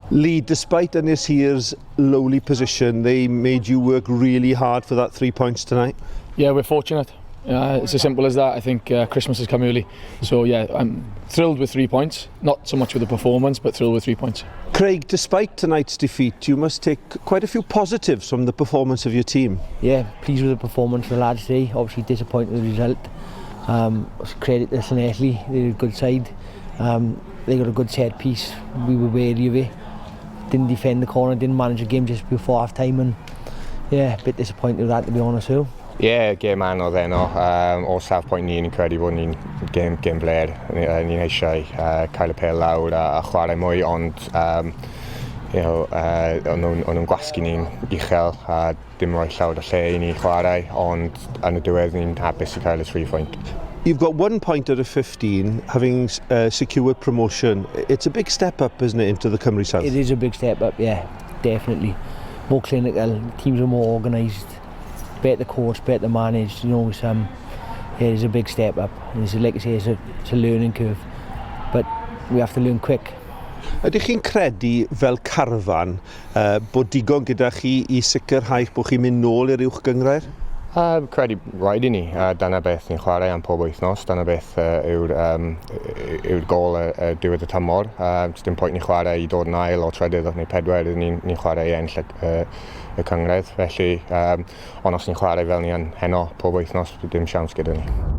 Lee, despite Ynyshir's lowly position, they made you work really hard for that 3 points tonight. Yeah, we're fortunate. It's as simple as that. I think Christmas has come early. So yeah, I'm thrilled with 3 points. Not so much with the performance, but thrilled with 3 points. Craig, despite tonight's defeat, you must take quite a few positives from the performance of your team. Yeah, pleased with the performance of the lads today. Obviously disappointed with the result. Credit to Llanelli, they're a good side. They got a good set piece. We were wary of it. Didn't defend the corner, didn't manage the game just before half time, and yeah, a bit disappointed with that, to be honest. Yeah, gêm anodd enno. O safbwynt ni'n credu bod ni'n gêm bled. Ni'n eisiau cael y pel lawr a chwarae mwy, ond o'n nhw'n gwasgu ni'n uchel a dim rhoi llawer o lle i ni chwarae, ond yn y diwedd ni'n hapus i cael y 3 point. You've got 1 point out of 15, having secured promotion. It's a big step up, isn't it, into the Cymru South? It is a big step up, yeah, definitely. More clinical, teams are more organised, better coached, better managed. It is a big step up. And like I say, it's a learning curve, but we have to learn quick. Ydych chi'n credu fel carfan bod digon gyda chi i sicrhau bod chi'n mynd nôl i'r uwch gynghrair? Credu rhaid i ni. Dyna beth ni'n chwarae am pob wythnos. Dyna beth yw'r gol y diwedd y tymor. Dim pwynt ni'n chwarae i dod yn ail o trydydd neu pedwar, ni'n chwarae i ennill y cynghrair. Felly, ond os ni'n chwarae fel ni yn heno pob wythnos, dim siawns gyda ni.